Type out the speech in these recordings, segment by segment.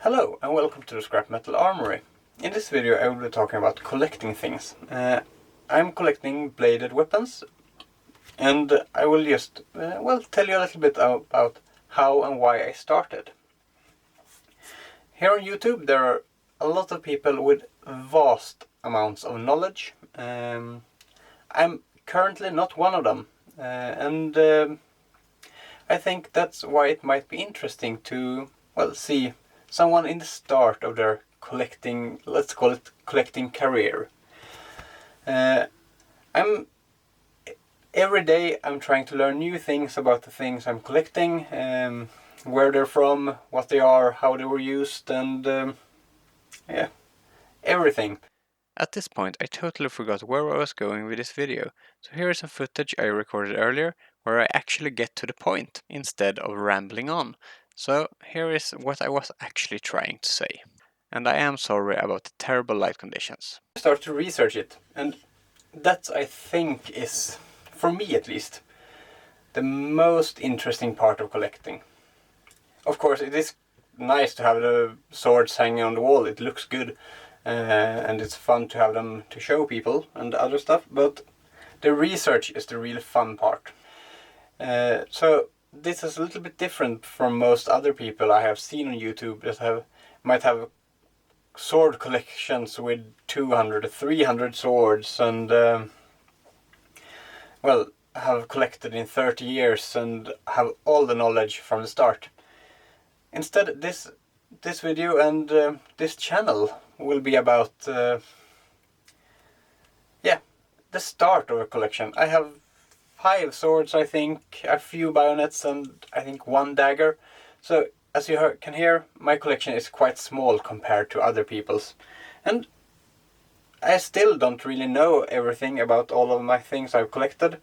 Hello and welcome to the Scrap Metal Armory. In this video I will be talking about collecting things. I'm collecting bladed weapons and I will just tell you a little bit about how and why I started. Here on YouTube there are a lot of people with vast amounts of knowledge. I'm currently not one of them and I think that's why it might be interesting to see someone in the start of their collecting, let's call it collecting career. Every day I'm trying to learn new things about the things I'm collecting, where they're from, what they are, how they were used, and everything. At this point I totally forgot where I was going with this video, so here is some footage I recorded earlier where I actually get to the point instead of rambling on. So here is what I was actually trying to say. And I am sorry about the terrible light conditions. I started to research it, and that I think is, for me at least, the most interesting part of collecting. Of course it is nice to have the swords hanging on the wall, it looks good, and it's fun to have them to show people and other stuff, but the research is the real fun part. So this is a little bit different from most other people I have seen on YouTube that might have sword collections with 200 or 300 swords and have collected in 30 years and have all the knowledge from the start. Instead, this video and this channel will be about the start of a collection. I have 5 swords, I think, a few bayonets, and I think 1 dagger. So as you can hear, my collection is quite small compared to other people's. And I still don't really know everything about all of my things I've collected.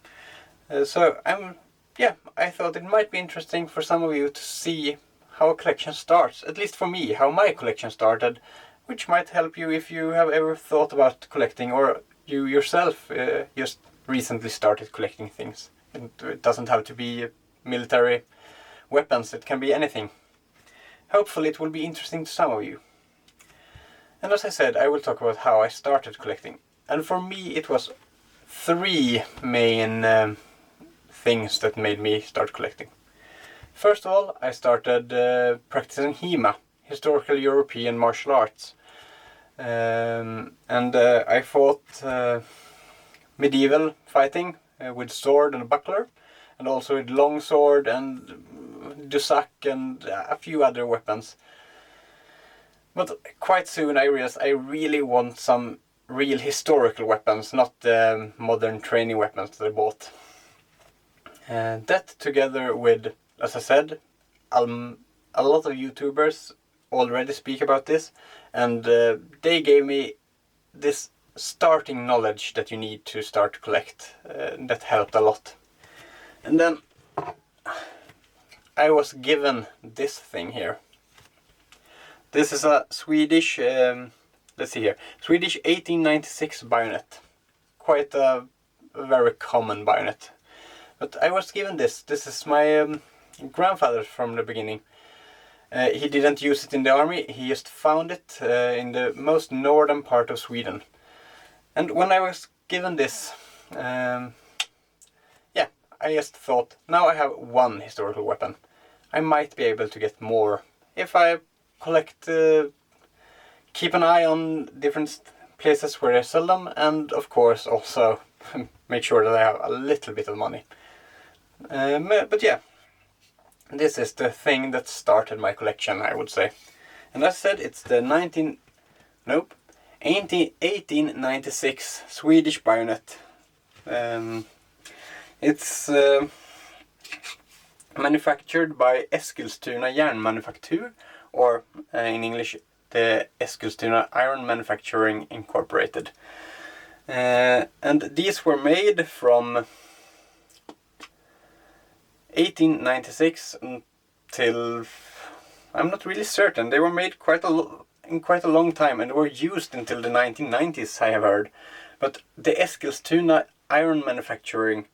I thought it might be interesting for some of you to see how a collection starts. At least for me, how my collection started. Which might help you if you have ever thought about collecting, or you yourself just recently started collecting things. It doesn't have to be military weapons, it can be anything. Hopefully it will be interesting to some of you. And as I said, I will talk about how I started collecting. And for me it was 3 main things that made me start collecting. First of all, I started practicing HEMA, Historical European Martial Arts. I fought medieval fighting with sword and buckler, and also with long sword and dusak and a few other weapons. But quite soon I realized I really want some real historical weapons, not the modern training weapons that I bought. That together with, as I said, a lot of YouTubers already speak about this, and they gave me this starting knowledge that you need to start to collect. That helped a lot. And then I was given this thing here. This is a Swedish, Swedish 1896 bayonet. Quite a very common bayonet. But I was given this. This is my grandfather from the beginning. He didn't use it in the army, he just found it in the most northern part of Sweden. And when I was given this, I just thought, now I have 1 historical weapon. I might be able to get more if I collect, keep an eye on different places where I sell them, and of course also make sure that I have a little bit of money. But yeah, this is the thing that started my collection, I would say. And as I said, it's the 1896 Swedish bayonet. It's manufactured by Eskilstuna Järnmanufaktur, or in English, the Eskilstuna Iron Manufacturing Incorporated. And these were made from 1896 until, I'm not really certain, they were made in quite a long time, and were used until the 1990s, I have heard. But the Eskilstuna Iron Manufacturing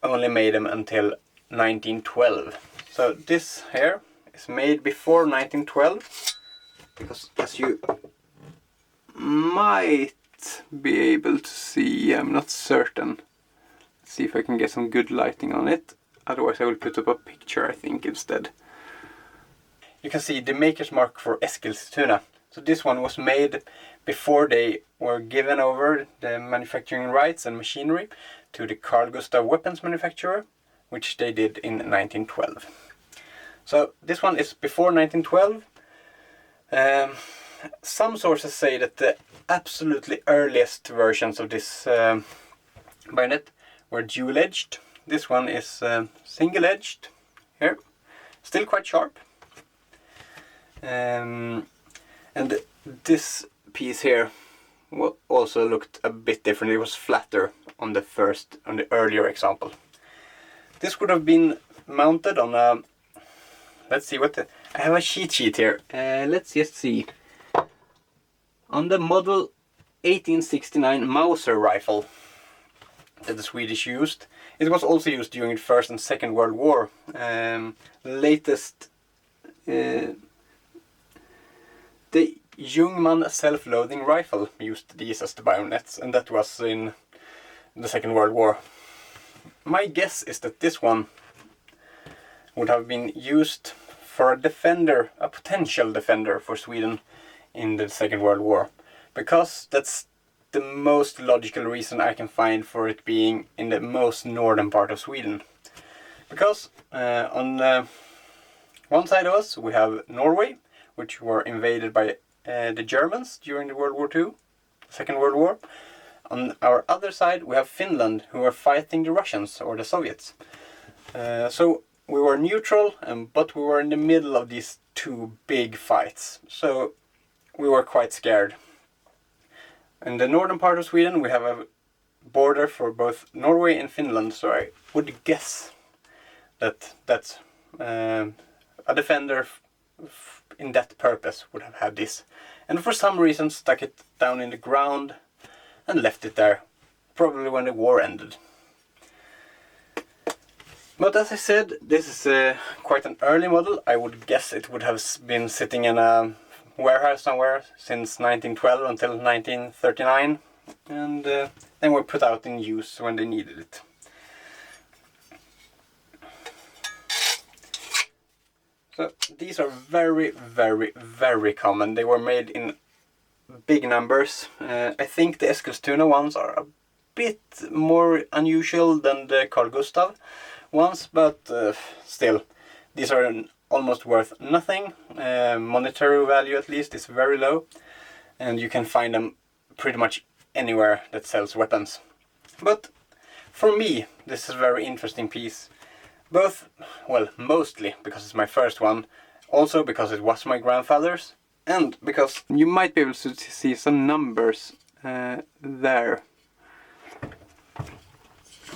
only made them until 1912. So this here is made before 1912, because as you might be able to see, I'm not certain. Let's see if I can get some good lighting on it. Otherwise I will put up a picture, I think, instead. You can see the maker's mark for Eskilstuna. So this one was made before they were given over the manufacturing rights and machinery to the Carl Gustaf weapons manufacturer, which they did in 1912. So this one is before 1912. Some sources say that the absolutely earliest versions of this bayonet were dual-edged. This one is single-edged here, still quite sharp. And this piece here also looked a bit different. It was flatter on the earlier example. This would have been mounted on a, let's see I have a cheat sheet here. Let's just see. On the model 1869 Mauser rifle that the Swedish used. It was also used during the First and Second World War. The latest, the Jungmann self-loading rifle used these as the bayonets, and that was in the Second World War. My guess is that this one would have been used for a defender, a potential defender for Sweden in the Second World War, because that's the most logical reason I can find for it being in the most northern part of Sweden. Because on one side of us we have Norway, which were invaded by the Germans during the World War II, Second World War. On our other side we have Finland, who were fighting the Russians or the Soviets. So we were neutral, but we were in the middle of these two big fights. So we were quite scared. In the northern part of Sweden we have a border for both Norway and Finland, so I would guess that that's a defender in that purpose would have had this, and for some reason stuck it down in the ground and left it there, probably when the war ended. But as I said, this is quite an early model. I would guess it would have been sitting in a warehouse somewhere since 1912 until 1939, and then were put out in use when they needed it. So these are very, very, very common. They were made in big numbers. I think the Eskilstuna ones are a bit more unusual than the Carl Gustaf ones, but still, these are almost worth nothing. Monetary value at least is very low, and you can find them pretty much anywhere that sells weapons. But for me this is a very interesting piece, both, well, mostly because it's my first one, also because it was my grandfather's, and because you might be able to see some numbers there,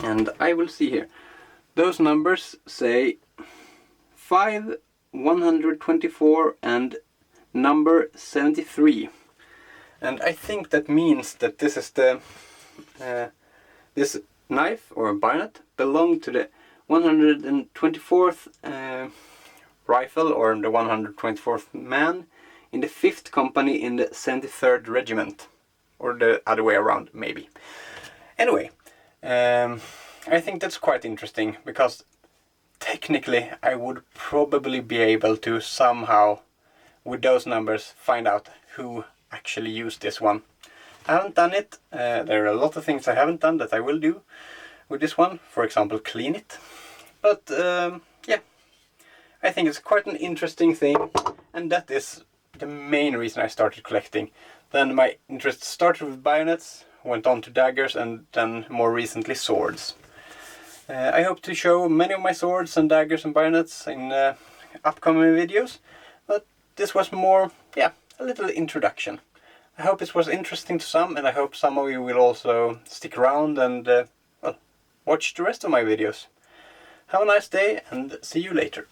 and I will see here. Those numbers say 5, 124 and number 73, and I think that means that this is the this knife or bayonet belonged to the 124th rifle, or the 124th man in the 5th company in the 73rd regiment, or the other way around maybe. Anyway, I think that's quite interesting, because technically I would probably be able to somehow, with those numbers, find out who actually used this one. I haven't done it. There are a lot of things I haven't done that I will do with this one. For example, clean it. But yeah, I think it's quite an interesting thing, and that is the main reason I started collecting. Then my interest started with bayonets, went on to daggers, and then more recently swords. I hope to show many of my swords and daggers and bayonets in upcoming videos, but this was more, yeah, a little introduction. I hope it was interesting to some, and I hope some of you will also stick around and well, watch the rest of my videos. Have a nice day, and see you later.